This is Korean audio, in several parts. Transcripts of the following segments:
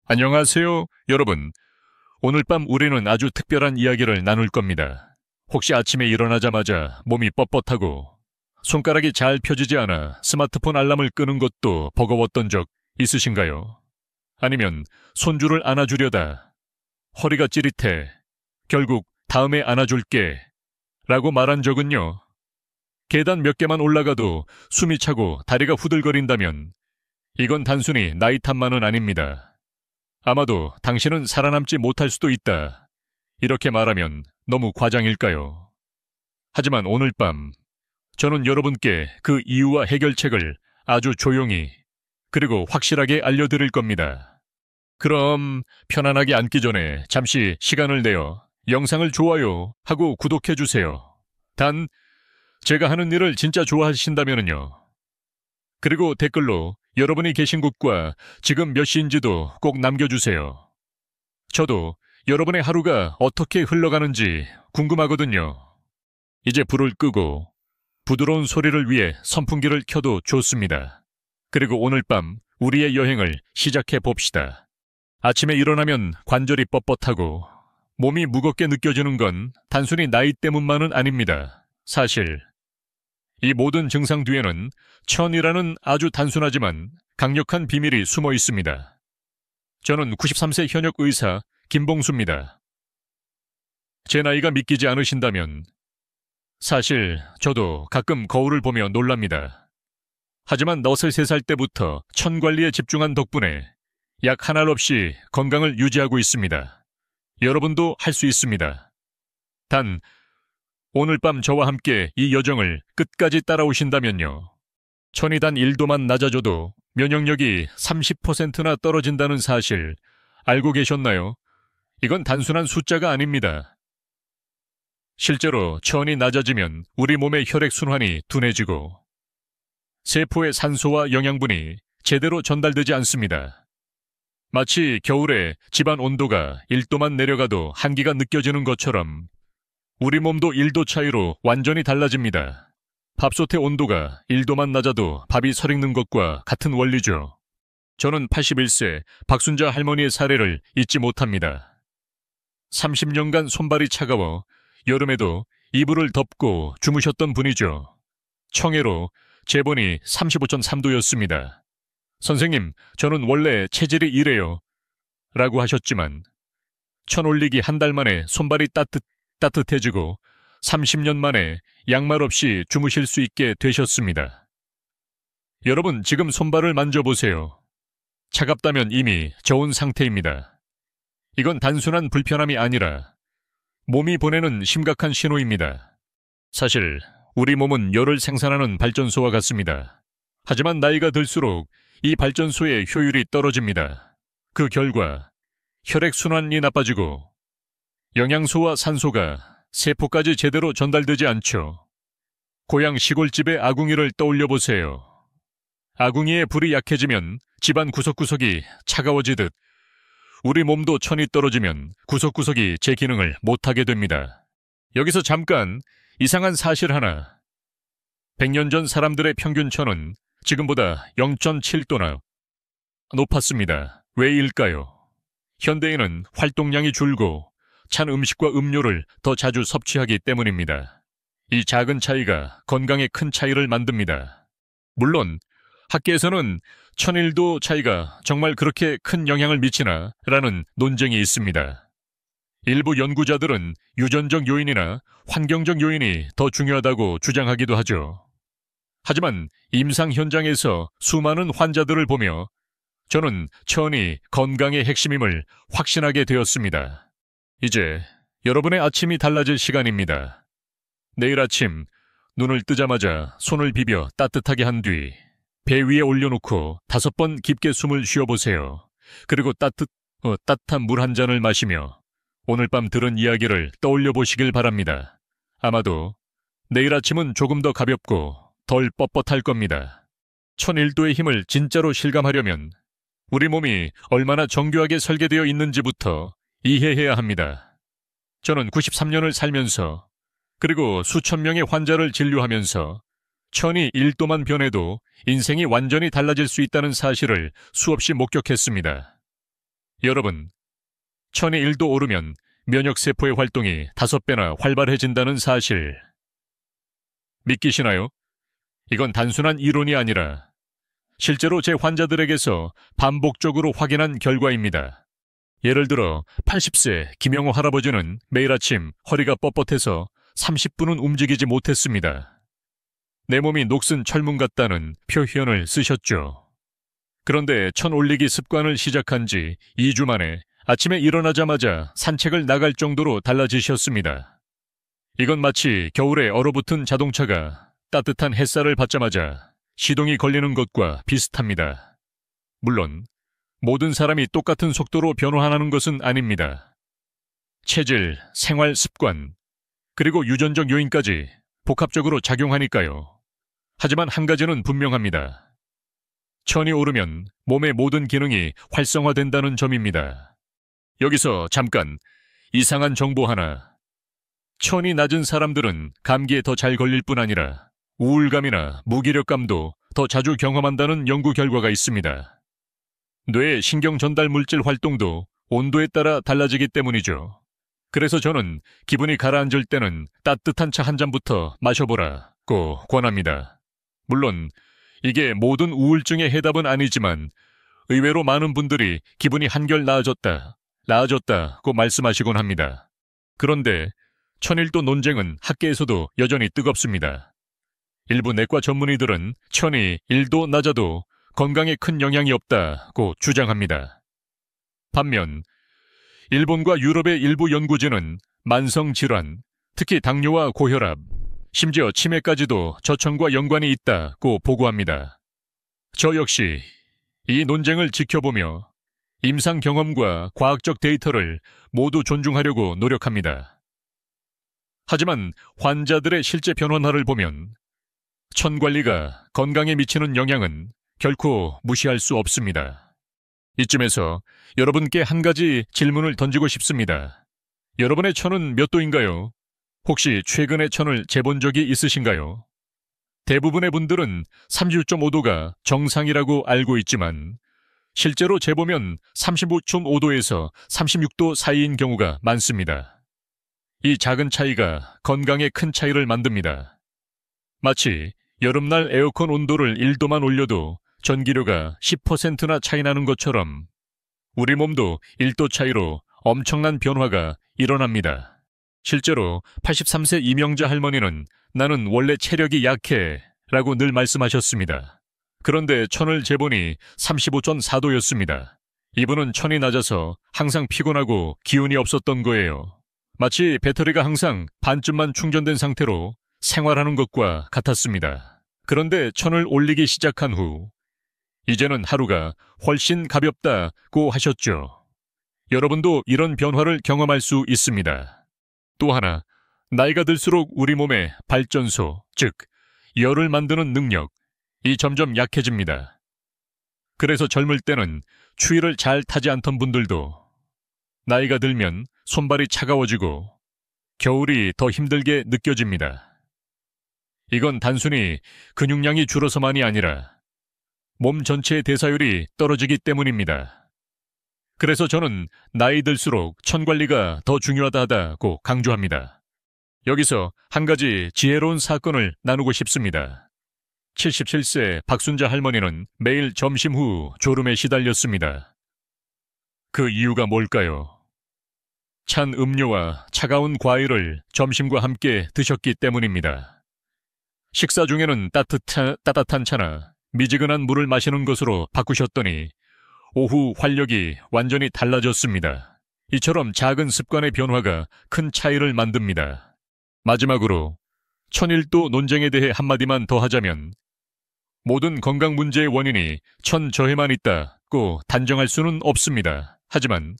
안녕하세요, 여러분. 오늘 밤 우리는 아주 특별한 이야기를 나눌 겁니다. 혹시 아침에 일어나자마자 몸이 뻣뻣하고 손가락이 잘 펴지지 않아 스마트폰 알람을 끄는 것도 버거웠던 적 있으신가요? 아니면 손주를 안아주려다 허리가 찌릿해 결국 다음에 안아줄게 라고 말한 적은요? 계단 몇 개만 올라가도 숨이 차고 다리가 후들거린다면 이건 단순히 나이 탓만은 아닙니다. 아마도 당신은 살아남지 못할 수도 있다. 이렇게 말하면 너무 과장일까요? 하지만 오늘 밤 저는 여러분께 그 이유와 해결책을 아주 조용히 그리고 확실하게 알려드릴 겁니다. 그럼 편안하게 앉기 전에 잠시 시간을 내어 영상을 좋아요하고 구독해주세요. 단 제가 하는 일을 진짜 좋아하신다면요. 그리고 댓글로 여러분이 계신 곳과 지금 몇 시인지도 꼭 남겨주세요. 저도 여러분의 하루가 어떻게 흘러가는지 궁금하거든요. 이제 불을 끄고 부드러운 소리를 위해 선풍기를 켜도 좋습니다. 그리고 오늘 밤 우리의 여행을 시작해 봅시다. 아침에 일어나면 관절이 뻣뻣하고 몸이 무겁게 느껴지는 건 단순히 나이 때문만은 아닙니다. 사실 이 모든 증상 뒤에는 천이라는 아주 단순하지만 강력한 비밀이 숨어 있습니다. 저는 93세 현역 의사 김봉수입니다. 제 나이가 믿기지 않으신다면 사실 저도 가끔 거울을 보며 놀랍니다. 하지만 93살 때부터 천 관리에 집중한 덕분에 약 한 알 없이 건강을 유지하고 있습니다. 여러분도 할 수 있습니다. 단 오늘 밤 저와 함께 이 여정을 끝까지 따라오신다면요. 천이 단 1도만 낮아져도 면역력이 30%나 떨어진다는 사실 알고 계셨나요? 이건 단순한 숫자가 아닙니다. 실제로 천이 낮아지면 우리 몸의 혈액순환이 둔해지고 세포의 산소와 영양분이 제대로 전달되지 않습니다. 마치 겨울에 집안 온도가 1도만 내려가도 한기가 느껴지는 것처럼 우리 몸도 1도 차이로 완전히 달라집니다. 밥솥의 온도가 1도만 낮아도 밥이 설익는 것과 같은 원리죠. 저는 81세 박순자 할머니의 사례를 잊지 못합니다. 30년간 손발이 차가워 여름에도 이불을 덮고 주무셨던 분이죠. 청해로 재본이 35.3도였습니다. 선생님, 저는 원래 체질이 이래요. 라고 하셨지만 천 올리기 한 달 만에 손발이 따뜻해지고 30년 만에 양말 없이 주무실 수 있게 되셨습니다. 여러분, 지금 손발을 만져보세요. 차갑다면 이미 저온 상태입니다. 이건 단순한 불편함이 아니라 몸이 보내는 심각한 신호입니다. 사실 우리 몸은 열을 생산하는 발전소와 같습니다. 하지만 나이가 들수록 이 발전소의 효율이 떨어집니다. 그 결과 혈액순환이 나빠지고 영양소와 산소가 세포까지 제대로 전달되지 않죠. 고향 시골집의 아궁이를 떠올려 보세요. 아궁이의 불이 약해지면 집안 구석구석이 차가워지듯 우리 몸도 천이 떨어지면 구석구석이 제 기능을 못하게 됩니다. 여기서 잠깐 이상한 사실 하나. 100년 전 사람들의 평균 천은 지금보다 0.7도나 높았습니다. 왜일까요? 현대인은 활동량이 줄고 찬 음식과 음료를 더 자주 섭취하기 때문입니다. 이 작은 차이가 건강에 큰 차이를 만듭니다. 물론 학계에서는 1001도 차이가 정말 그렇게 큰 영향을 미치나 라는 논쟁이 있습니다. 일부 연구자들은 유전적 요인이나 환경적 요인이 더 중요하다고 주장하기도 하죠. 하지만 임상 현장에서 수많은 환자들을 보며 저는 천이 건강의 핵심임을 확신하게 되었습니다. 이제 여러분의 아침이 달라질 시간입니다. 내일 아침 눈을 뜨자마자 손을 비벼 따뜻하게 한 뒤 배 위에 올려놓고 5번 깊게 숨을 쉬어보세요. 그리고 따뜻한 물 한 잔을 마시며 오늘 밤 들은 이야기를 떠올려 보시길 바랍니다. 아마도 내일 아침은 조금 더 가볍고 덜 뻣뻣할 겁니다. 1001도의 힘을 진짜로 실감하려면 우리 몸이 얼마나 정교하게 설계되어 있는지부터 이해해야 합니다. 저는 93년을 살면서 그리고 수천 명의 환자를 진료하면서 천이 1도만 변해도 인생이 완전히 달라질 수 있다는 사실을 수없이 목격했습니다. 여러분, 천이 1도 오르면 면역세포의 활동이 5배나 활발해진다는 사실 믿기시나요? 이건 단순한 이론이 아니라 실제로 제 환자들에게서 반복적으로 확인한 결과입니다. 예를 들어 80세 김영호 할아버지는 매일 아침 허리가 뻣뻣해서 30분은 움직이지 못했습니다. 내 몸이 녹슨 철문 같다는 표현을 쓰셨죠. 그런데 천 올리기 습관을 시작한 지 2주 만에 아침에 일어나자마자 산책을 나갈 정도로 달라지셨습니다. 이건 마치 겨울에 얼어붙은 자동차가 따뜻한 햇살을 받자마자 시동이 걸리는 것과 비슷합니다. 물론 모든 사람이 똑같은 속도로 변화하는 것은 아닙니다. 체질, 생활 습관, 그리고 유전적 요인까지 복합적으로 작용하니까요. 하지만 한 가지는 분명합니다. 천이 오르면 몸의 모든 기능이 활성화된다는 점입니다. 여기서 잠깐 이상한 정보 하나. 천이 낮은 사람들은 감기에 더 잘 걸릴 뿐 아니라 우울감이나 무기력감도 더 자주 경험한다는 연구 결과가 있습니다. 뇌의 신경 전달 물질 활동도 온도에 따라 달라지기 때문이죠. 그래서 저는 기분이 가라앉을 때는 따뜻한 차 한 잔부터 마셔보라고 권합니다. 물론 이게 모든 우울증의 해답은 아니지만 의외로 많은 분들이 기분이 한결 나아졌다고 말씀하시곤 합니다. 그런데 천일도 논쟁은 학계에서도 여전히 뜨겁습니다. 일부 내과 전문의들은 천이 1도 낮아도 건강에 큰 영향이 없다고 주장합니다. 반면 일본과 유럽의 일부 연구진은 만성질환, 특히 당뇨와 고혈압, 심지어 치매까지도 저천과 연관이 있다고 보고합니다. 저 역시 이 논쟁을 지켜보며 임상 경험과 과학적 데이터를 모두 존중하려고 노력합니다. 하지만 환자들의 실제 변화를 보면 천 관리가 건강에 미치는 영향은 결코 무시할 수 없습니다. 이쯤에서 여러분께 한 가지 질문을 던지고 싶습니다. 여러분의 천은 몇 도인가요? 혹시 최근에 천을 재본 적이 있으신가요? 대부분의 분들은 36.5도가 정상이라고 알고 있지만 실제로 재보면 35.5도에서 36도 사이인 경우가 많습니다. 이 작은 차이가 건강에 큰 차이를 만듭니다. 마치 여름날 에어컨 온도를 1도만 올려도 전기료가 10%나 차이 나는 것처럼 우리 몸도 1도 차이로 엄청난 변화가 일어납니다. 실제로 83세 이명자 할머니는 나는 원래 체력이 약해 라고 늘 말씀하셨습니다. 그런데 천을 재보니 35.4도였습니다. 이분은 천이 낮아서 항상 피곤하고 기운이 없었던 거예요. 마치 배터리가 항상 반쯤만 충전된 상태로 생활하는 것과 같았습니다. 그런데 천을 올리기 시작한 후 이제는 하루가 훨씬 가볍다고 하셨죠. 여러분도 이런 변화를 경험할 수 있습니다. 또 하나, 나이가 들수록 우리 몸의 발전소, 즉 열을 만드는 능력이 점점 약해집니다. 그래서 젊을 때는 추위를 잘 타지 않던 분들도 나이가 들면 손발이 차가워지고 겨울이 더 힘들게 느껴집니다. 이건 단순히 근육량이 줄어서만이 아니라 몸 전체의 대사율이 떨어지기 때문입니다. 그래서 저는 나이 들수록 천 관리가 더 중요하다고 강조합니다. 여기서 한 가지 지혜로운 사건을 나누고 싶습니다. 77세 박순자 할머니는 매일 점심 후 졸음에 시달렸습니다. 그 이유가 뭘까요? 찬 음료와 차가운 과일을 점심과 함께 드셨기 때문입니다. 식사 중에는 따뜻한 차나 미지근한 물을 마시는 것으로 바꾸셨더니 오후 활력이 완전히 달라졌습니다. 이처럼 작은 습관의 변화가 큰 차이를 만듭니다. 마지막으로 천일도 논쟁에 대해 한마디만 더 하자면 모든 건강 문제의 원인이 천저해만 있다고 단정할 수는 없습니다. 하지만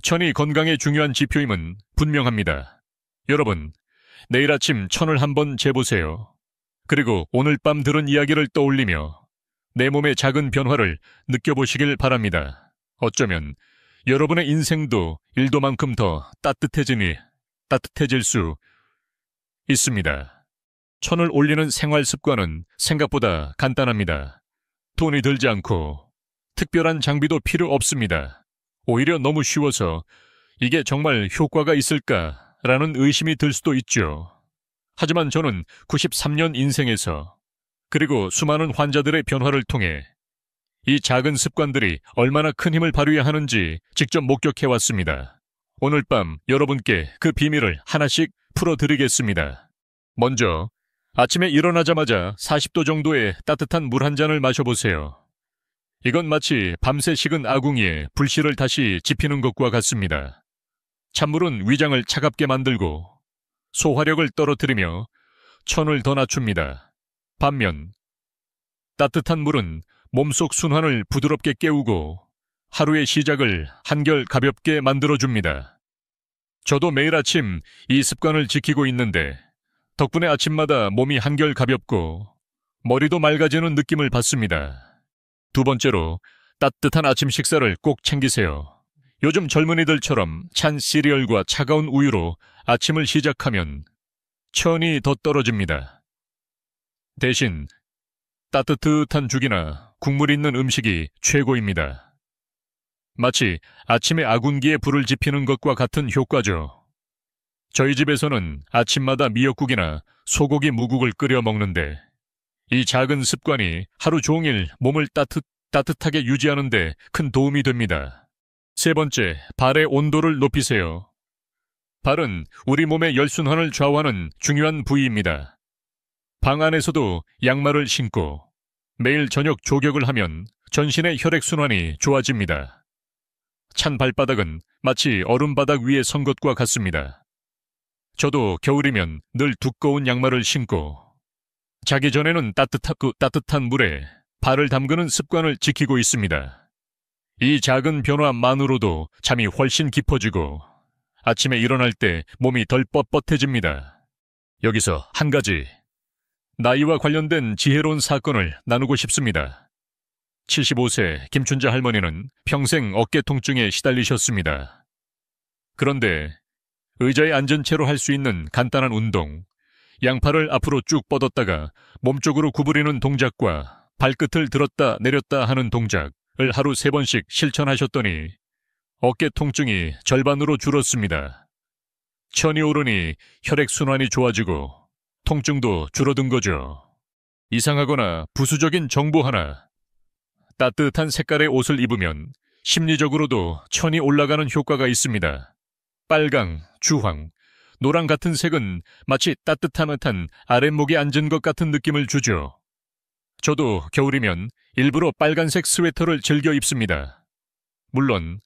천이 건강에 중요한 지표임은 분명합니다. 여러분, 내일 아침 천을 한번 재보세요. 그리고 오늘 밤 들은 이야기를 떠올리며 내 몸의 작은 변화를 느껴보시길 바랍니다. 어쩌면 여러분의 인생도 1도만큼 더 따뜻해질 수 있습니다. 천을 올리는 생활 습관은 생각보다 간단합니다. 돈이 들지 않고 특별한 장비도 필요 없습니다. 오히려 너무 쉬워서 이게 정말 효과가 있을까라는 의심이 들 수도 있죠. 하지만 저는 93년 인생에서 그리고 수많은 환자들의 변화를 통해 이 작은 습관들이 얼마나 큰 힘을 발휘해야 하는지 직접 목격해왔습니다. 오늘 밤 여러분께 그 비밀을 하나씩 풀어드리겠습니다. 먼저 아침에 일어나자마자 40도 정도의 따뜻한 물 한 잔을 마셔보세요. 이건 마치 밤새 식은 아궁이에 불씨를 다시 지피는 것과 같습니다. 찬물은 위장을 차갑게 만들고 소화력을 떨어뜨리며 천을 더 낮춥니다. 반면 따뜻한 물은 몸속 순환을 부드럽게 깨우고 하루의 시작을 한결 가볍게 만들어줍니다. 저도 매일 아침 이 습관을 지키고 있는데 덕분에 아침마다 몸이 한결 가볍고 머리도 맑아지는 느낌을 받습니다. 두 번째로 따뜻한 아침 식사를 꼭 챙기세요. 요즘 젊은이들처럼 찬 시리얼과 차가운 우유로 아침을 시작하면 천이 더 떨어집니다. 대신 따뜻한 죽이나 국물 있는 음식이 최고입니다. 마치 아침에 아군기에 불을 지피는 것과 같은 효과죠. 저희 집에서는 아침마다 미역국이나 소고기 무국을 끓여 먹는데 이 작은 습관이 하루 종일 몸을 따뜻하게 유지하는 데 큰 도움이 됩니다. 세 번째, 발의 온도를 높이세요. 발은 우리 몸의 혈순환을 좌우하는 중요한 부위입니다. 방 안에서도 양말을 신고 매일 저녁 조격을 하면 전신의 혈액순환이 좋아집니다. 찬 발바닥은 마치 얼음바닥 위에 선 것과 같습니다. 저도 겨울이면 늘 두꺼운 양말을 신고 자기 전에는 따뜻한 물에 발을 담그는 습관을 지키고 있습니다. 이 작은 변화만으로도 잠이 훨씬 깊어지고 아침에 일어날 때 몸이 덜 뻣뻣해집니다. 여기서 한 가지 나이와 관련된 지혜로운 사건을 나누고 싶습니다. 75세 김춘자 할머니는 평생 어깨 통증에 시달리셨습니다. 그런데 의자에 앉은 채로 할 수 있는 간단한 운동, 양팔을 앞으로 쭉 뻗었다가 몸쪽으로 구부리는 동작과 발끝을 들었다 내렸다 하는 동작을 하루 3번씩 실천하셨더니 어깨 통증이 절반으로 줄었습니다. 천이 오르니 혈액순환이 좋아지고 통증도 줄어든 거죠. 이상하거나 부수적인 정보 하나. 따뜻한 색깔의 옷을 입으면 심리적으로도 천이 올라가는 효과가 있습니다. 빨강, 주황, 노랑 같은 색은 마치 따뜻한 아랫목에 앉은 것 같은 느낌을 주죠. 저도 겨울이면 일부러 빨간색 스웨터를 즐겨 입습니다. 물론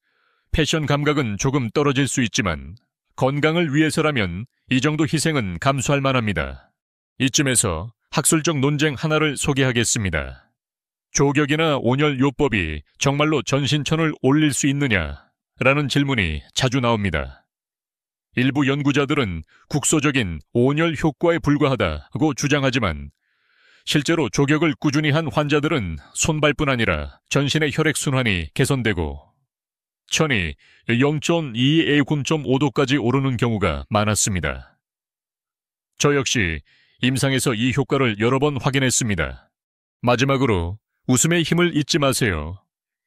패션 감각은 조금 떨어질 수 있지만 건강을 위해서라면 이 정도 희생은 감수할 만합니다. 이쯤에서 학술적 논쟁 하나를 소개하겠습니다. 조격이나 온열 요법이 정말로 전신천을 올릴 수 있느냐라는 질문이 자주 나옵니다. 일부 연구자들은 국소적인 온열 효과에 불과하다고 주장하지만 실제로 조격을 꾸준히 한 환자들은 손발뿐 아니라 전신의 혈액순환이 개선되고 천이 0.2에 0.5도까지 오르는 경우가 많았습니다. 저 역시 임상에서 이 효과를 여러 번 확인했습니다. 마지막으로 웃음의 힘을 잊지 마세요.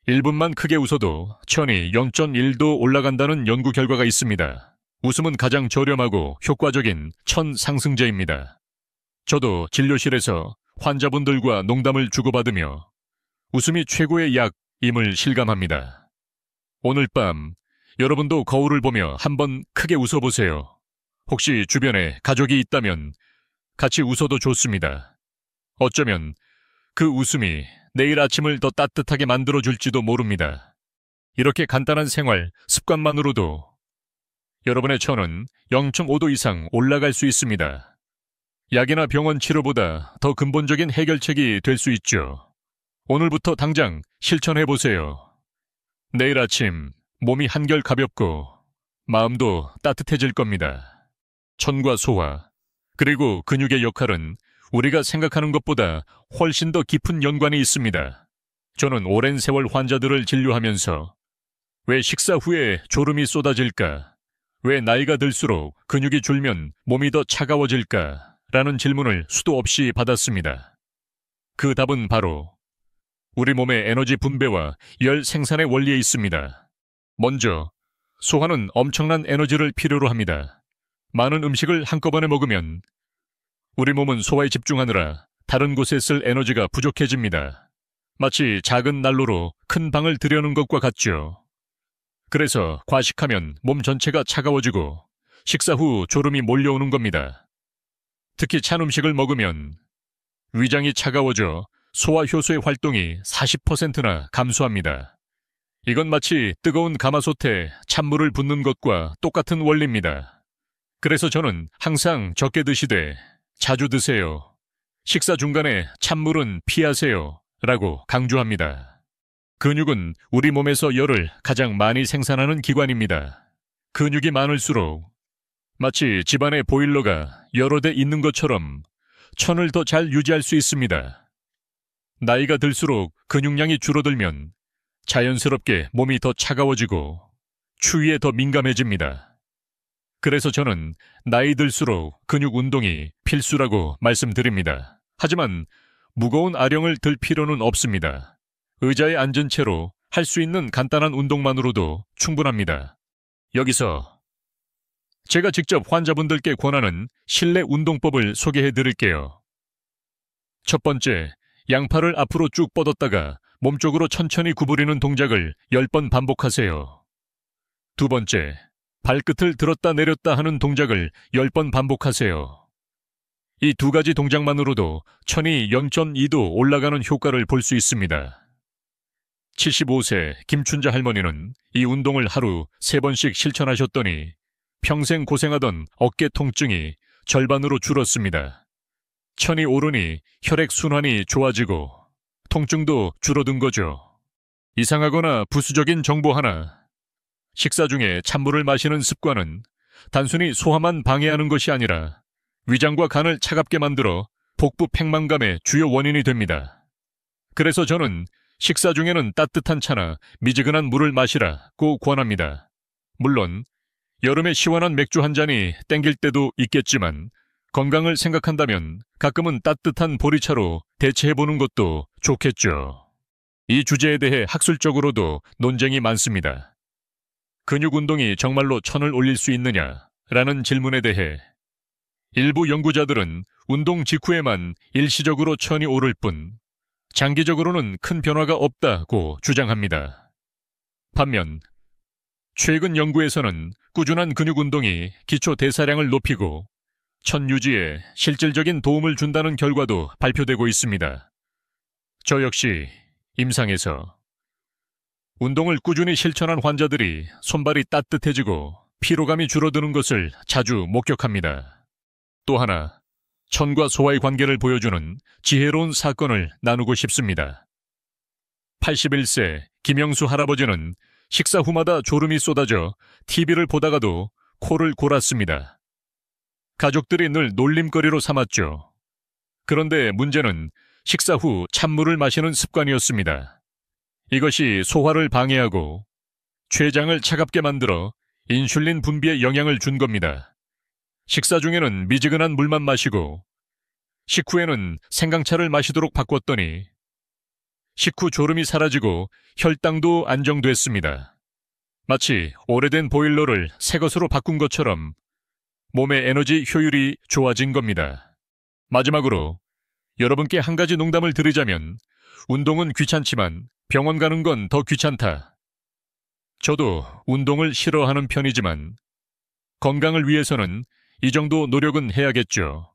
1분만 크게 웃어도 천이 0.1도 올라간다는 연구 결과가 있습니다. 웃음은 가장 저렴하고 효과적인 천 상승제입니다. 저도 진료실에서 환자분들과 농담을 주고받으며 웃음이 최고의 약임을 실감합니다. 오늘 밤 여러분도 거울을 보며 한번 크게 웃어보세요. 혹시 주변에 가족이 있다면 같이 웃어도 좋습니다. 어쩌면 그 웃음이 내일 아침을 더 따뜻하게 만들어줄지도 모릅니다. 이렇게 간단한 생활, 습관만으로도 여러분의 천은 0.5도 이상 올라갈 수 있습니다. 약이나 병원 치료보다 더 근본적인 해결책이 될 수 있죠. 오늘부터 당장 실천해보세요. 내일 아침 몸이 한결 가볍고 마음도 따뜻해질 겁니다. 천과 소화, 그리고 근육의 역할은 우리가 생각하는 것보다 훨씬 더 깊은 연관이 있습니다. 저는 오랜 세월 환자들을 진료하면서 왜 식사 후에 졸음이 쏟아질까? 왜 나이가 들수록 근육이 줄면 몸이 더 차가워질까? 라는 질문을 수도 없이 받았습니다. 그 답은 바로 우리 몸의 에너지 분배와 열 생산의 원리에 있습니다. 먼저, 소화는 엄청난 에너지를 필요로 합니다. 많은 음식을 한꺼번에 먹으면 우리 몸은 소화에 집중하느라 다른 곳에 쓸 에너지가 부족해집니다. 마치 작은 난로로 큰 방을 들여놓은 것과 같죠. 그래서 과식하면 몸 전체가 차가워지고 식사 후 졸음이 몰려오는 겁니다. 특히 찬 음식을 먹으면 위장이 차가워져 소화 효소의 활동이 40%나 감소합니다. 이건 마치 뜨거운 가마솥에 찬물을 붓는 것과 똑같은 원리입니다. 그래서 저는 항상 적게 드시되 자주 드세요. 식사 중간에 찬물은 피하세요. 라고 강조합니다. 근육은 우리 몸에서 열을 가장 많이 생산하는 기관입니다. 근육이 많을수록 마치 집안의 보일러가 여러 대 있는 것처럼 천을 더 잘 유지할 수 있습니다. 나이가 들수록 근육량이 줄어들면 자연스럽게 몸이 더 차가워지고 추위에 더 민감해집니다. 그래서 저는 나이 들수록 근육 운동이 필수라고 말씀드립니다. 하지만 무거운 아령을 들 필요는 없습니다. 의자에 앉은 채로 할 수 있는 간단한 운동만으로도 충분합니다. 여기서 제가 직접 환자분들께 권하는 실내 운동법을 소개해 드릴게요. 첫 번째, 양팔을 앞으로 쭉 뻗었다가 몸쪽으로 천천히 구부리는 동작을 10번 반복하세요. 두 번째, 발끝을 들었다 내렸다 하는 동작을 10번 반복하세요. 이 두 가지 동작만으로도 천이 0.2도 올라가는 효과를 볼 수 있습니다. 75세 김춘자 할머니는 이 운동을 하루 3번씩 실천하셨더니 평생 고생하던 어깨 통증이 절반으로 줄었습니다. 천이 오르니 혈액순환이 좋아지고 통증도 줄어든 거죠. 이상하거나 부수적인 정보 하나. 식사 중에 찬물을 마시는 습관은 단순히 소화만 방해하는 것이 아니라 위장과 간을 차갑게 만들어 복부 팽만감의 주요 원인이 됩니다. 그래서 저는 식사 중에는 따뜻한 차나 미지근한 물을 마시라고 권합니다. 물론 여름에 시원한 맥주 한 잔이 땡길 때도 있겠지만 건강을 생각한다면 가끔은 따뜻한 보리차로 대체해보는 것도 좋겠죠. 이 주제에 대해 학술적으로도 논쟁이 많습니다. 근육 운동이 정말로 천을 올릴 수 있느냐라는 질문에 대해 일부 연구자들은 운동 직후에만 일시적으로 천이 오를 뿐 장기적으로는 큰 변화가 없다고 주장합니다. 반면 최근 연구에서는 꾸준한 근육 운동이 기초 대사량을 높이고 천 유지에 실질적인 도움을 준다는 결과도 발표되고 있습니다. 저 역시 임상에서 운동을 꾸준히 실천한 환자들이 손발이 따뜻해지고 피로감이 줄어드는 것을 자주 목격합니다. 또 하나, 천과 소화의 관계를 보여주는 지혜로운 사건을 나누고 싶습니다. 81세 김영수 할아버지는 식사 후마다 졸음이 쏟아져 TV를 보다가도 코를 골았습니다. 가족들이 늘 놀림거리로 삼았죠. 그런데 문제는 식사 후 찬물을 마시는 습관이었습니다. 이것이 소화를 방해하고 췌장을 차갑게 만들어 인슐린 분비에 영향을 준 겁니다. 식사 중에는 미지근한 물만 마시고 식후에는 생강차를 마시도록 바꿨더니 식후 졸음이 사라지고 혈당도 안정됐습니다. 마치 오래된 보일러를 새 것으로 바꾼 것처럼 몸의 에너지 효율이 좋아진 겁니다. 마지막으로 여러분께 한 가지 농담을 드리자면 운동은 귀찮지만 병원 가는 건 더 귀찮다. 저도 운동을 싫어하는 편이지만 건강을 위해서는 이 정도 노력은 해야겠죠.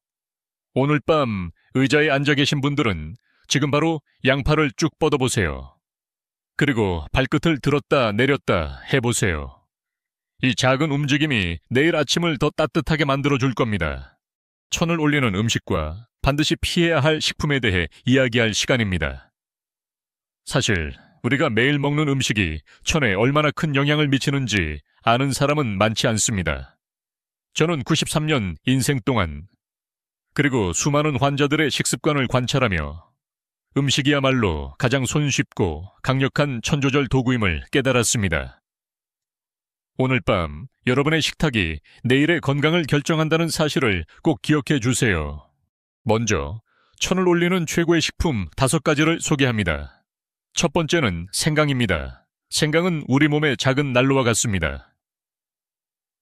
오늘 밤 의자에 앉아 계신 분들은 지금 바로 양팔을 쭉 뻗어보세요. 그리고 발끝을 들었다 내렸다 해보세요. 이 작은 움직임이 내일 아침을 더 따뜻하게 만들어줄 겁니다. 천을 올리는 음식과 반드시 피해야 할 식품에 대해 이야기할 시간입니다. 사실 우리가 매일 먹는 음식이 천에 얼마나 큰 영향을 미치는지 아는 사람은 많지 않습니다. 저는 93년 인생 동안 그리고 수많은 환자들의 식습관을 관찰하며 음식이야말로 가장 손쉽고 강력한 천조절 도구임을 깨달았습니다. 오늘 밤 여러분의 식탁이 내일의 건강을 결정한다는 사실을 꼭 기억해 주세요. 먼저 천을 올리는 최고의 식품 5가지를 소개합니다. 첫 번째는 생강입니다. 생강은 우리 몸의 작은 난로와 같습니다.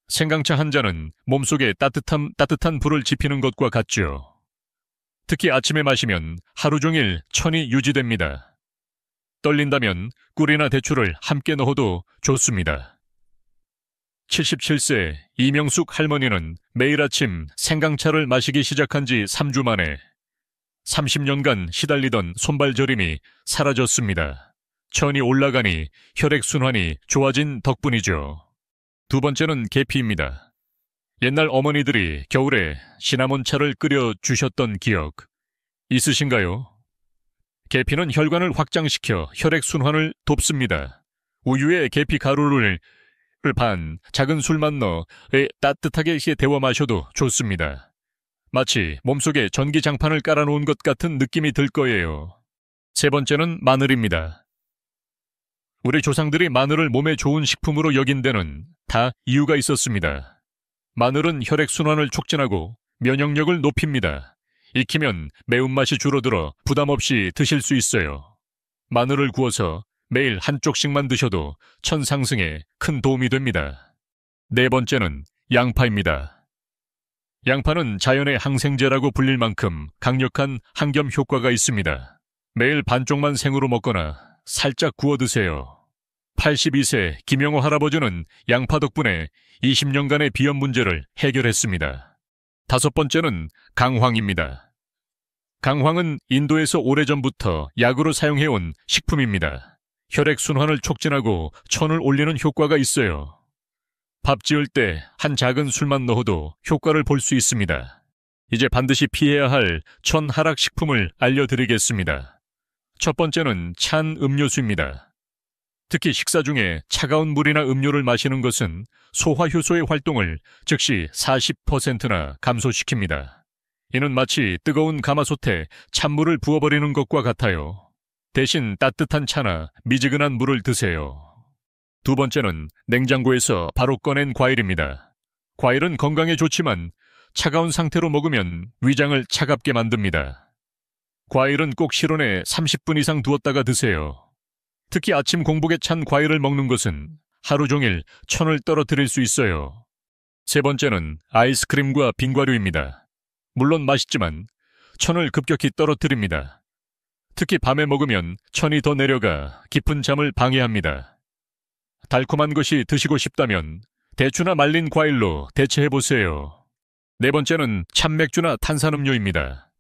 생강차 한 잔은 몸속에 따뜻한 불을 지피는 것과 같죠. 특히 아침에 마시면 하루 종일 천이 유지됩니다. 떨린다면 꿀이나 대추를 함께 넣어도 좋습니다. 77세 이명숙 할머니는 매일 아침 생강차를 마시기 시작한 지 3주 만에 30년간 시달리던 손발 저림이 사라졌습니다. 천이 올라가니 혈액순환이 좋아진 덕분이죠. 두 번째는 계피입니다. 옛날 어머니들이 겨울에 시나몬차를 끓여 주셨던 기억 있으신가요? 계피는 혈관을 확장시켜 혈액순환을 돕습니다. 우유에 계피 가루를 반 작은 술만 넣어 따뜻하게 데워 마셔도 좋습니다. 마치 몸속에 전기장판을 깔아놓은 것 같은 느낌이 들 거예요. 세 번째는 마늘입니다. 우리 조상들이 마늘을 몸에 좋은 식품으로 여긴 데는 다 이유가 있었습니다. 마늘은 혈액순환을 촉진하고 면역력을 높입니다. 익히면 매운맛이 줄어들어 부담 없이 드실 수 있어요. 마늘을 구워서 매일 한쪽씩만 드셔도 천 상승에 큰 도움이 됩니다. 네 번째는 양파입니다. 양파는 자연의 항생제라고 불릴 만큼 강력한 항염 효과가 있습니다. 매일 반쪽만 생으로 먹거나 살짝 구워 드세요. 82세 김영호 할아버지는 양파 덕분에 20년간의 비염 문제를 해결했습니다. 다섯 번째는 강황입니다. 강황은 인도에서 오래전부터 약으로 사용해온 식품입니다. 혈액순환을 촉진하고 천을 올리는 효과가 있어요. 밥 지을 때 한 작은 술만 넣어도 효과를 볼 수 있습니다. 이제 반드시 피해야 할 천 하락 식품을 알려드리겠습니다. 첫 번째는 찬 음료수입니다. 특히 식사 중에 차가운 물이나 음료를 마시는 것은 소화효소의 활동을 즉시 40%나 감소시킵니다. 이는 마치 뜨거운 가마솥에 찬물을 부어버리는 것과 같아요. 대신 따뜻한 차나 미지근한 물을 드세요. 두 번째는 냉장고에서 바로 꺼낸 과일입니다. 과일은 건강에 좋지만 차가운 상태로 먹으면 위장을 차갑게 만듭니다. 과일은 꼭 실온에 30분 이상 두었다가 드세요. 특히 아침 공복에 찬 과일을 먹는 것은 하루 종일 천을 떨어뜨릴 수 있어요. 세 번째는 아이스크림과 빙과류입니다. 물론 맛있지만 천을 급격히 떨어뜨립니다. 특히 밤에 먹으면 천이 더 내려가 깊은 잠을 방해합니다. 달콤한 것이 드시고 싶다면 대추나 말린 과일로 대체해보세요. 네 번째는 찬맥주나 탄산음료입니다.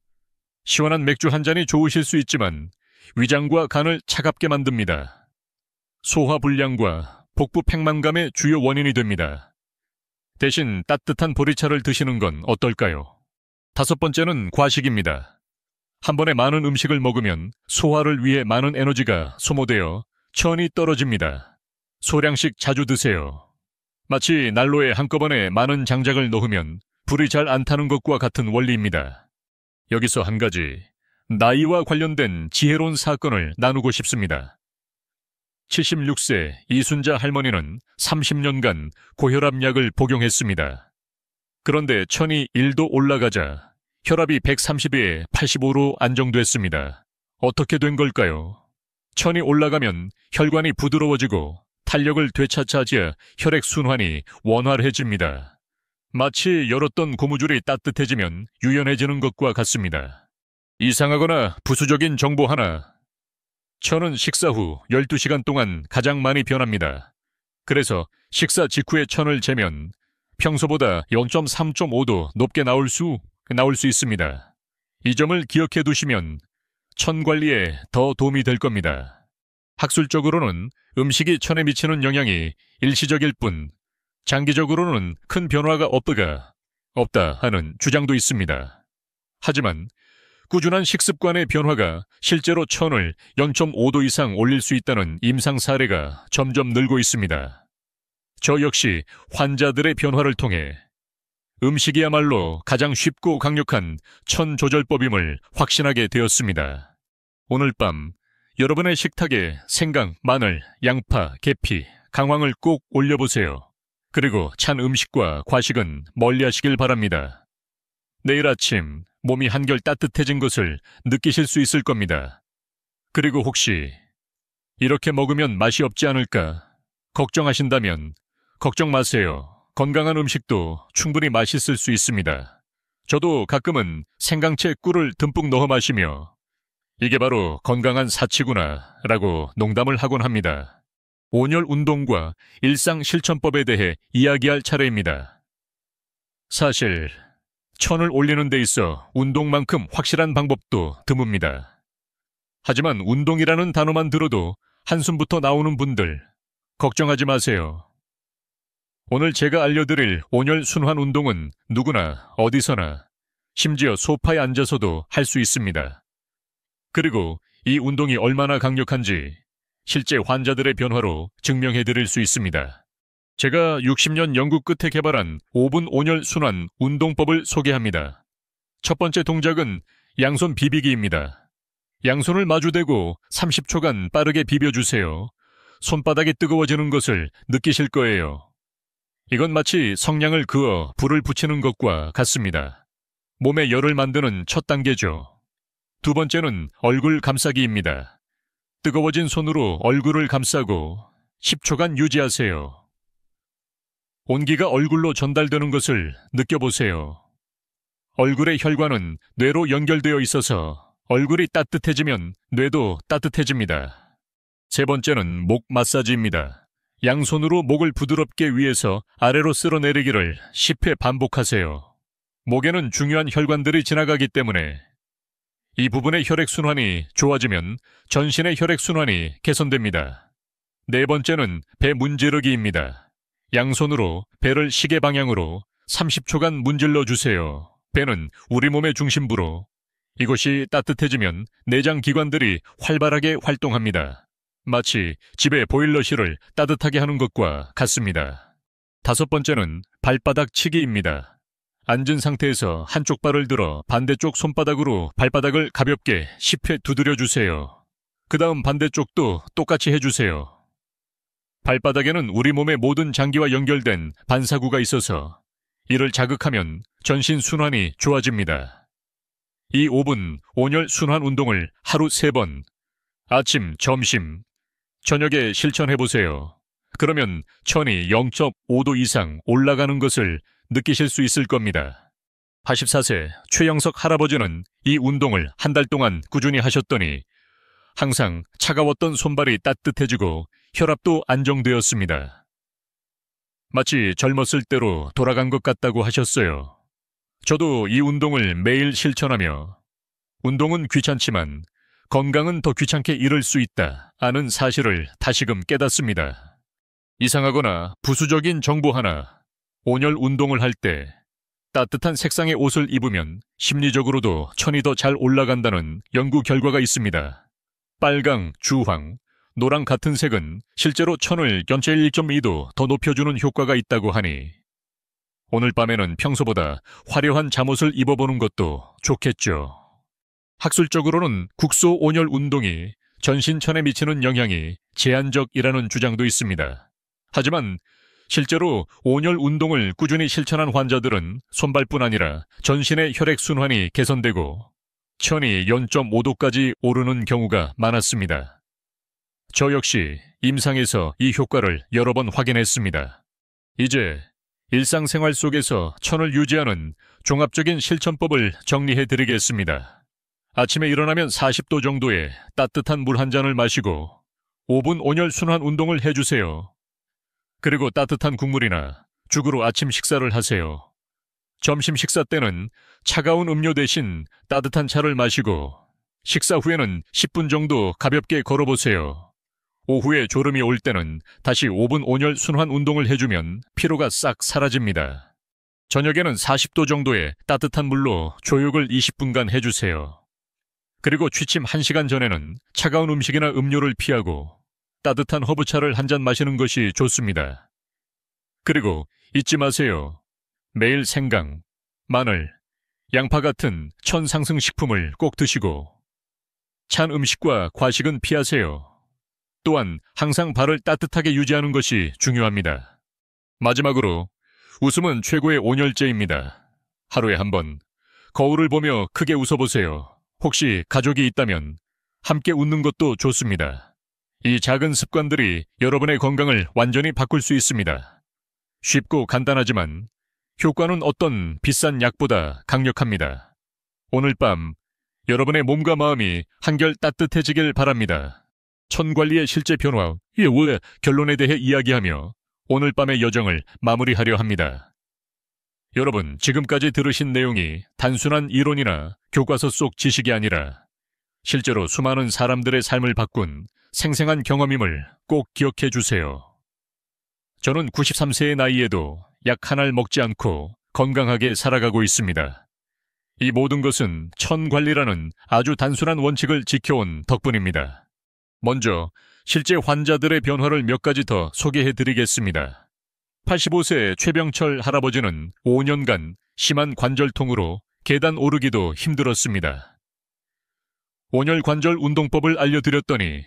시원한 맥주 한 잔이 좋으실 수 있지만 위장과 간을 차갑게 만듭니다. 소화불량과 복부 팽만감의 주요 원인이 됩니다. 대신 따뜻한 보리차를 드시는 건 어떨까요? 다섯 번째는 과식입니다. 한 번에 많은 음식을 먹으면 소화를 위해 많은 에너지가 소모되어 천이 떨어집니다. 소량씩 자주 드세요. 마치 난로에 한꺼번에 많은 장작을 넣으면 불이 잘 안 타는 것과 같은 원리입니다. 여기서 한 가지 나이와 관련된 지혜로운 사건을 나누고 싶습니다. 76세 이순자 할머니는 30년간 고혈압약을 복용했습니다. 그런데 천이 1도 올라가자 혈압이 130에 85로 안정됐습니다. 어떻게 된 걸까요? 천이 올라가면 혈관이 부드러워지고 탄력을 되찾아야 혈액순환이 원활해집니다. 마치 열었던 고무줄이 따뜻해지면 유연해지는 것과 같습니다. 이상하거나 부수적인 정보 하나. 천은 식사 후 12시간 동안 가장 많이 변합니다. 그래서 식사 직후에 천을 재면 평소보다 0.3.5도 높게 나올 수 있습니다. 이 점을 기억해 두시면 천 관리에 더 도움이 될 겁니다. 학술적으로는 음식이 천에 미치는 영향이 일시적일 뿐 장기적으로는 큰 변화가 없다 하는 주장도 있습니다. 하지만 꾸준한 식습관의 변화가 실제로 천을 0.5도 이상 올릴 수 있다는 임상 사례가 점점 늘고 있습니다. 저 역시 환자들의 변화를 통해 음식이야말로 가장 쉽고 강력한 천 조절법임을 확신하게 되었습니다. 오늘 밤 여러분의 식탁에 생강, 마늘, 양파, 계피, 강황을 꼭 올려보세요. 그리고 찬 음식과 과식은 멀리하시길 바랍니다. 내일 아침 몸이 한결 따뜻해진 것을 느끼실 수 있을 겁니다. 그리고 혹시 이렇게 먹으면 맛이 없지 않을까 걱정하신다면 걱정 마세요. 건강한 음식도 충분히 맛있을 수 있습니다. 저도 가끔은 생강채 꿀을 듬뿍 넣어 마시며 이게 바로 건강한 사치구나 라고 농담을 하곤 합니다. 온열 운동과 일상 실천법에 대해 이야기할 차례입니다. 사실 천을 올리는 데 있어 운동만큼 확실한 방법도 드뭅니다. 하지만 운동이라는 단어만 들어도 한숨부터 나오는 분들 걱정하지 마세요. 오늘 제가 알려드릴 온열 순환 운동은 누구나 어디서나 심지어 소파에 앉아서도 할 수 있습니다. 그리고 이 운동이 얼마나 강력한지 실제 환자들의 변화로 증명해드릴 수 있습니다. 제가 60년 연구 끝에 개발한 5분 온열 순환 운동법을 소개합니다. 첫 번째 동작은 양손 비비기입니다. 양손을 마주대고 30초간 빠르게 비벼주세요. 손바닥이 뜨거워지는 것을 느끼실 거예요. 이건 마치 성냥을 그어 불을 붙이는 것과 같습니다. 몸에 열을 만드는 첫 단계죠. 두 번째는 얼굴 감싸기입니다. 뜨거워진 손으로 얼굴을 감싸고 10초간 유지하세요. 온기가 얼굴로 전달되는 것을 느껴보세요. 얼굴의 혈관은 뇌로 연결되어 있어서 얼굴이 따뜻해지면 뇌도 따뜻해집니다. 세 번째는 목 마사지입니다. 양손으로 목을 부드럽게 위에서 아래로 쓸어내리기를 10회 반복하세요. 목에는 중요한 혈관들이 지나가기 때문에 이 부분의 혈액순환이 좋아지면 전신의 혈액순환이 개선됩니다. 네 번째는 배 문지르기입니다. 양손으로 배를 시계 방향으로 30초간 문질러 주세요. 배는 우리 몸의 중심부로 이곳이 따뜻해지면 내장 기관들이 활발하게 활동합니다. 마치 집의 보일러실을 따뜻하게 하는 것과 같습니다. 다섯 번째는 발바닥 치기입니다. 앉은 상태에서 한쪽 발을 들어 반대쪽 손바닥으로 발바닥을 가볍게 10회 두드려 주세요. 그 다음 반대쪽도 똑같이 해주세요. 발바닥에는 우리 몸의 모든 장기와 연결된 반사구가 있어서 이를 자극하면 전신 순환이 좋아집니다. 이 5분 온열 순환 운동을 하루 3번, 아침, 점심, 저녁에 실천해보세요. 그러면 천이 0.5도 이상 올라가는 것을 느끼실 수 있을 겁니다. 84세 최영석 할아버지는 이 운동을 한 달 동안 꾸준히 하셨더니 항상 차가웠던 손발이 따뜻해지고 혈압도 안정되었습니다. 마치 젊었을 때로 돌아간 것 같다고 하셨어요. 저도 이 운동을 매일 실천하며 운동은 귀찮지만 건강은 더 귀찮게 이룰 수 있다 아는 사실을 다시금 깨닫습니다. 이상하거나 부수적인 정보 하나, 온열 운동을 할 때 따뜻한 색상의 옷을 입으면 심리적으로도 천이 더 잘 올라간다는 연구 결과가 있습니다. 빨강, 주황, 노랑 같은 색은 실제로 천을 전체 1.2도 더 높여주는 효과가 있다고 하니 오늘 밤에는 평소보다 화려한 잠옷을 입어보는 것도 좋겠죠. 학술적으로는 국소 온열 운동이 전신천에 미치는 영향이 제한적이라는 주장도 있습니다. 하지만 실제로 온열 운동을 꾸준히 실천한 환자들은 손발뿐 아니라 전신의 혈액순환이 개선되고 천이 0.5도까지 오르는 경우가 많았습니다. 저 역시 임상에서 이 효과를 여러 번 확인했습니다. 이제 일상생활 속에서 천을 유지하는 종합적인 실천법을 정리해드리겠습니다. 아침에 일어나면 40도 정도의 따뜻한 물 한 잔을 마시고 5분 온열 순환 운동을 해주세요. 그리고 따뜻한 국물이나 죽으로 아침 식사를 하세요. 점심 식사 때는 차가운 음료 대신 따뜻한 차를 마시고 식사 후에는 10분 정도 가볍게 걸어보세요. 오후에 졸음이 올 때는 다시 5분 온열 순환 운동을 해주면 피로가 싹 사라집니다. 저녁에는 40도 정도의 따뜻한 물로 조욕을 20분간 해주세요. 그리고 취침 1시간 전에는 차가운 음식이나 음료를 피하고 따뜻한 허브차를 한 잔 마시는 것이 좋습니다. 그리고 잊지 마세요. 매일 생강, 마늘, 양파 같은 천 상승 식품을 꼭 드시고 찬 음식과 과식은 피하세요. 또한 항상 발을 따뜻하게 유지하는 것이 중요합니다. 마지막으로 웃음은 최고의 온열제입니다. 하루에 한 번 거울을 보며 크게 웃어보세요. 혹시 가족이 있다면 함께 웃는 것도 좋습니다. 이 작은 습관들이 여러분의 건강을 완전히 바꿀 수 있습니다. 쉽고 간단하지만 효과는 어떤 비싼 약보다 강력합니다. 오늘 밤 여러분의 몸과 마음이 한결 따뜻해지길 바랍니다. 천관리의 실제 변화, 왜 결론에 대해 이야기하며 오늘 밤의 여정을 마무리하려 합니다. 여러분, 지금까지 들으신 내용이 단순한 이론이나 교과서 속 지식이 아니라 실제로 수많은 사람들의 삶을 바꾼 생생한 경험임을 꼭 기억해 주세요. 저는 93세의 나이에도 약 한 알 먹지 않고 건강하게 살아가고 있습니다. 이 모든 것은 천관리라는 아주 단순한 원칙을 지켜온 덕분입니다. 먼저 실제 환자들의 변화를 몇 가지 더 소개해 드리겠습니다. 85세 최병철 할아버지는 5년간 심한 관절통으로 계단 오르기도 힘들었습니다. 온열관절 운동법을 알려드렸더니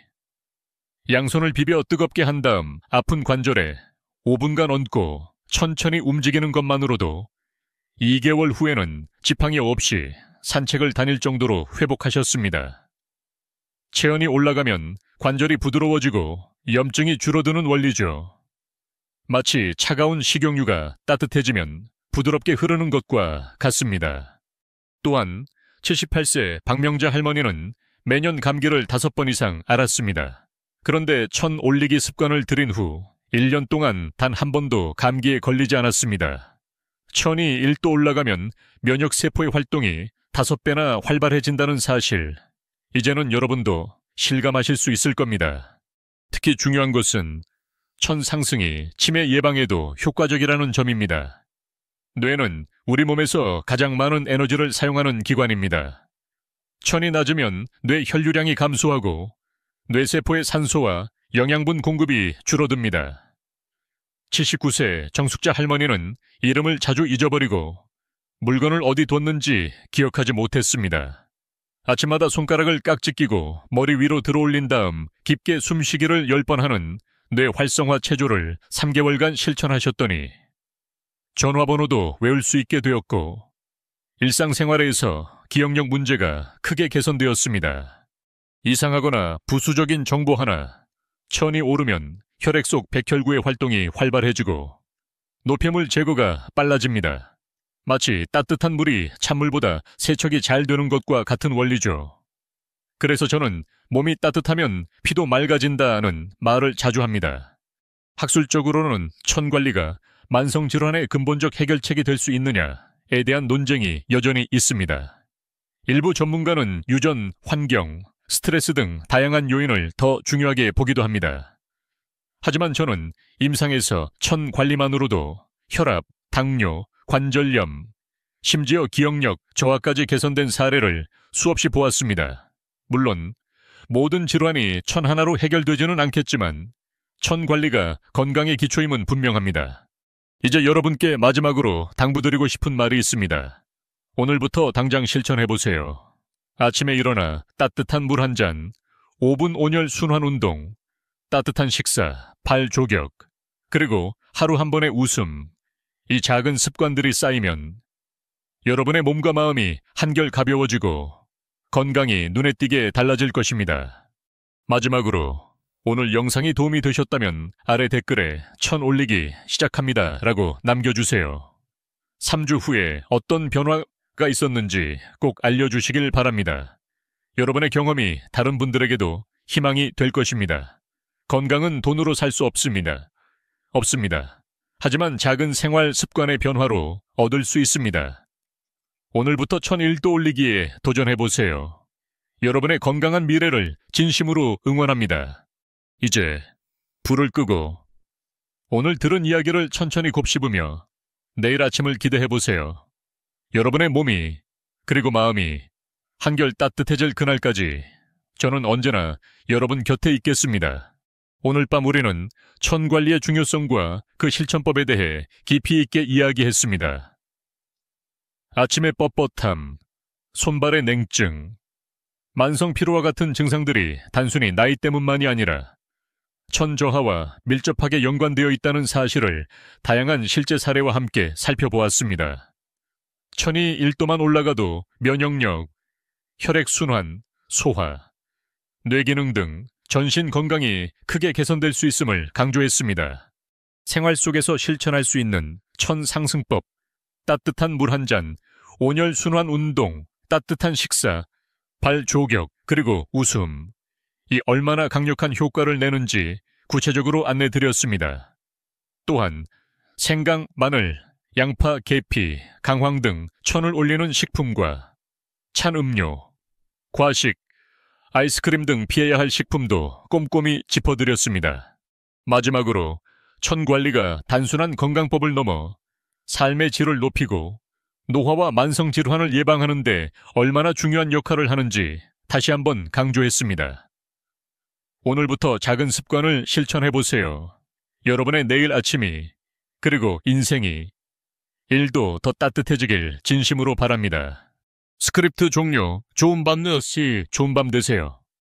양손을 비벼 뜨겁게 한 다음 아픈 관절에 5분간 얹고 천천히 움직이는 것만으로도 2개월 후에는 지팡이 없이 산책을 다닐 정도로 회복하셨습니다. 체온이 올라가면 관절이 부드러워지고 염증이 줄어드는 원리죠. 마치 차가운 식용유가 따뜻해지면 부드럽게 흐르는 것과 같습니다. 또한 78세 박명자 할머니는 매년 감기를 5번 이상 앓았습니다. 그런데 천 올리기 습관을 들인 후 1년 동안 단 한 번도 감기에 걸리지 않았습니다. 천이 1도 올라가면 면역세포의 활동이 5배나 활발해진다는 사실, 이제는 여러분도 실감하실 수 있을 겁니다. 특히 중요한 것은 천 상승이 치매 예방에도 효과적이라는 점입니다. 뇌는 우리 몸에서 가장 많은 에너지를 사용하는 기관입니다. 천이 낮으면 뇌 혈류량이 감소하고 뇌세포의 산소와 영양분 공급이 줄어듭니다. 79세 정숙자 할머니는 이름을 자주 잊어버리고 물건을 어디 뒀는지 기억하지 못했습니다. 아침마다 손가락을 깍지 끼고 머리 위로 들어올린 다음 깊게 숨쉬기를 10번 하는 뇌 활성화 체조를 3개월간 실천하셨더니 전화번호도 외울 수 있게 되었고 일상생활에서 기억력 문제가 크게 개선되었습니다. 이상하거나 부수적인 정보 하나, 천이 오르면 혈액 속 백혈구의 활동이 활발해지고 노폐물 제거가 빨라집니다. 마치 따뜻한 물이 찬물보다 세척이 잘 되는 것과 같은 원리죠. 그래서 저는 몸이 따뜻하면 피도 맑아진다는 말을 자주 합니다. 학술적으로는 천관리가 만성질환의 근본적 해결책이 될 수 있느냐에 대한 논쟁이 여전히 있습니다. 일부 전문가는 유전, 환경, 스트레스 등 다양한 요인을 더 중요하게 보기도 합니다. 하지만 저는 임상에서 천 관리만으로도 혈압, 당뇨, 관절염, 심지어 기억력 저하까지 개선된 사례를 수없이 보았습니다. 물론 모든 질환이 천 하나로 해결되지는 않겠지만 천 관리가 건강의 기초임은 분명합니다. 이제 여러분께 마지막으로 당부드리고 싶은 말이 있습니다. 오늘부터 당장 실천해보세요. 아침에 일어나 따뜻한 물 한 잔, 5분 온열 순환 운동, 따뜻한 식사, 발 조격, 그리고 하루 한 번의 웃음, 이 작은 습관들이 쌓이면 여러분의 몸과 마음이 한결 가벼워지고 건강이 눈에 띄게 달라질 것입니다. 마지막으로 오늘 영상이 도움이 되셨다면 아래 댓글에 천 올리기 시작합니다 라고 남겨주세요. 3주 후에 어떤 변화가 있었는지 꼭 알려주시길 바랍니다. 여러분의 경험이 다른 분들에게도 희망이 될 것입니다. 건강은 돈으로 살 수 없습니다. 하지만 작은 생활 습관의 변화로 얻을 수 있습니다. 오늘부터 1001도 올리기에 도전해보세요. 여러분의 건강한 미래를 진심으로 응원합니다. 이제 불을 끄고 오늘 들은 이야기를 천천히 곱씹으며 내일 아침을 기대해보세요. 여러분의 몸이 그리고 마음이 한결 따뜻해질 그날까지 저는 언제나 여러분 곁에 있겠습니다. 오늘 밤 우리는 천관리의 중요성과 그 실천법에 대해 깊이 있게 이야기했습니다. 아침의 뻣뻣함, 손발의 냉증, 만성 피로와 같은 증상들이 단순히 나이 때문만이 아니라 천저하와 밀접하게 연관되어 있다는 사실을 다양한 실제 사례와 함께 살펴보았습니다. 천이 1도만 올라가도 면역력, 혈액순환, 소화, 뇌기능 등 전신 건강이 크게 개선될 수 있음을 강조했습니다. 생활 속에서 실천할 수 있는 천상승법, 따뜻한 물 한 잔, 온열 순환 운동, 따뜻한 식사, 발 조격, 그리고 웃음. 이 얼마나 강력한 효과를 내는지 구체적으로 안내드렸습니다. 또한 생강, 마늘, 양파, 계피, 강황 등 천을 올리는 식품과 찬 음료, 과식, 아이스크림 등 피해야 할 식품도 꼼꼼히 짚어드렸습니다. 마지막으로 천 관리가 단순한 건강법을 넘어 삶의 질을 높이고 노화와 만성 질환을 예방하는 데 얼마나 중요한 역할을 하는지 다시 한번 강조했습니다. 오늘부터 작은 습관을 실천해보세요. 여러분의 내일 아침이, 그리고 인생이, 일도 더 따뜻해지길 진심으로 바랍니다. 스크립트 종료. 좋은 밤 누시, 좋은 밤 되세요.